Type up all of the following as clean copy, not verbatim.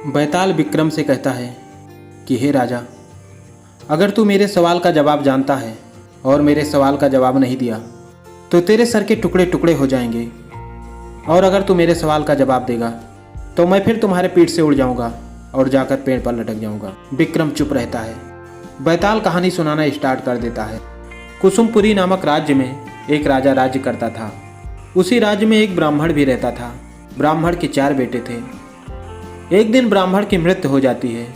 बैताल विक्रम से कहता है कि हे राजा, अगर तू मेरे सवाल का जवाब जानता है और मेरे सवाल का जवाब नहीं दिया तो तेरे सर के टुकड़े टुकड़े हो जाएंगे, और अगर तू मेरे सवाल का जवाब देगा तो मैं फिर तुम्हारे पीठ से उड़ जाऊंगा और जाकर पेड़ पर लटक जाऊंगा। विक्रम चुप रहता है। बैताल कहानी सुनाना स्टार्ट कर देता है। कुसुमपुरी नामक राज्य में एक राजा राज्य करता था। उसी राज्य में एक ब्राह्मण भी रहता था। ब्राह्मण के 4 बेटे थे। एक दिन ब्राह्मण की मृत्यु हो जाती है।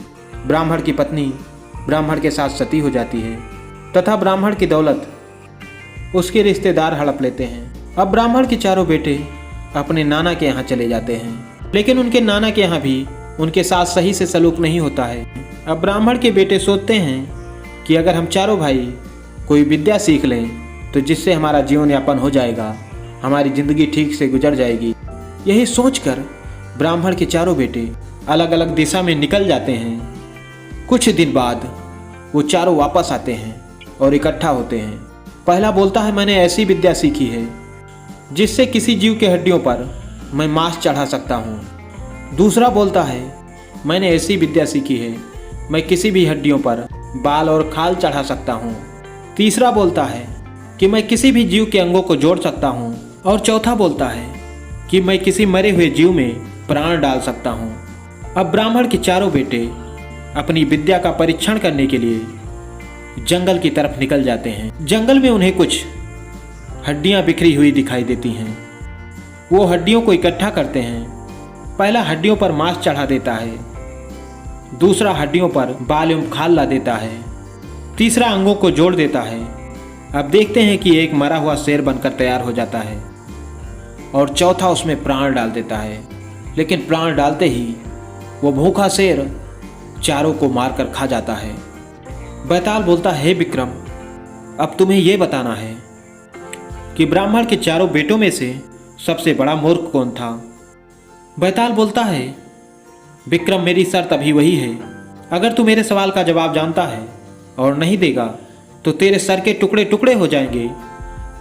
ब्राह्मण की पत्नी ब्राह्मण के साथ सती हो जाती है तथा ब्राह्मण की दौलत उसके रिश्तेदार हड़प लेते हैं। अब ब्राह्मण के 4 बेटे अपने नाना के यहाँ चले जाते हैं, लेकिन उनके नाना के यहाँ भी उनके साथ सही से सलूक नहीं होता है। अब ब्राह्मण के बेटे सोचते हैं कि अगर हम 4 भाई कोई विद्या सीख लें तो जिससे हमारा जीवन यापन हो जाएगा, हमारी जिंदगी ठीक से गुजर जाएगी। यही सोचकर ब्राह्मण के 4 बेटे अलग अलग दिशा में निकल जाते हैं। कुछ दिन बाद वो 4 वापस आते हैं और इकट्ठा होते हैं। पहला बोलता है, मैंने ऐसी विद्या सीखी है जिससे किसी जीव के हड्डियों पर मैं मांस चढ़ा सकता हूँ। दूसरा बोलता है, मैंने ऐसी विद्या सीखी है मैं किसी भी हड्डियों पर बाल और खाल चढ़ा सकता हूँ। तीसरा बोलता है कि मैं किसी भी जीव के अंगों को जोड़ सकता हूँ। और चौथा बोलता है कि मैं किसी मरे हुए जीव में प्राण डाल सकता हूँ। अब ब्राह्मण के 4 बेटे अपनी विद्या का परीक्षण करने के लिए जंगल की तरफ निकल जाते हैं। जंगल में उन्हें कुछ हड्डियां बिखरी हुई दिखाई देती हैं। वो हड्डियों को इकट्ठा करते हैं। पहला हड्डियों पर मांस चढ़ा देता है, दूसरा हड्डियों पर बाल एवं खाल ला देता है, तीसरा अंगों को जोड़ देता है। अब देखते हैं कि एक मरा हुआ शेर बनकर तैयार हो जाता है और चौथा उसमें प्राण डाल देता है। लेकिन प्राण डालते ही वो भूखा शेर 4 को मारकर खा जाता है। बैताल बोलता है, हे विक्रम, अब तुम्हें यह बताना है कि ब्राह्मण के 4 बेटों में से सबसे बड़ा मूर्ख कौन था। बैताल बोलता है, विक्रम, मेरी शर्त अभी वही है, अगर तू मेरे सवाल का जवाब जानता है और नहीं देगा तो तेरे सर के टुकड़े टुकड़े हो जाएंगे,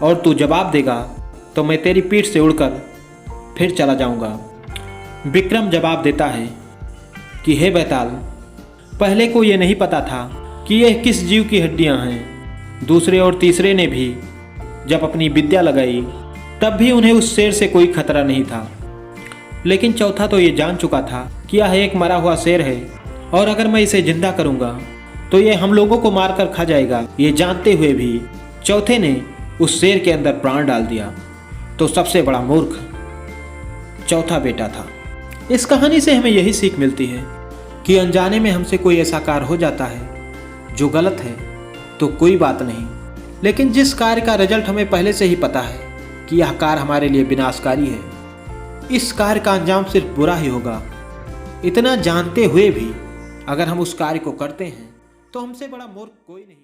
और तू जवाब देगा तो मैं तेरी पीठ से उड़कर फिर चला जाऊंगा। विक्रम जवाब देता है कि हे बैताल, पहले को ये नहीं पता था कि यह किस जीव की हड्डियां हैं। दूसरे और तीसरे ने भी जब अपनी विद्या लगाई तब भी उन्हें उस शेर से कोई खतरा नहीं था। लेकिन चौथा तो ये जान चुका था कि यह एक मरा हुआ शेर है और अगर मैं इसे जिंदा करूंगा तो ये हम लोगों को मारकर खा जाएगा। ये जानते हुए भी चौथे ने उस शेर के अंदर प्राण डाल दिया। तो सबसे बड़ा मूर्ख चौथा बेटा था। इस कहानी से हमें यही सीख मिलती है कि अनजाने में हमसे कोई ऐसा कार्य हो जाता है जो गलत है तो कोई बात नहीं, लेकिन जिस कार्य का रिजल्ट हमें पहले से ही पता है कि यह कार्य हमारे लिए विनाशकारी है, इस कार्य का अंजाम सिर्फ बुरा ही होगा, इतना जानते हुए भी अगर हम उस कार्य को करते हैं तो हमसे बड़ा मूर्ख कोई नहीं।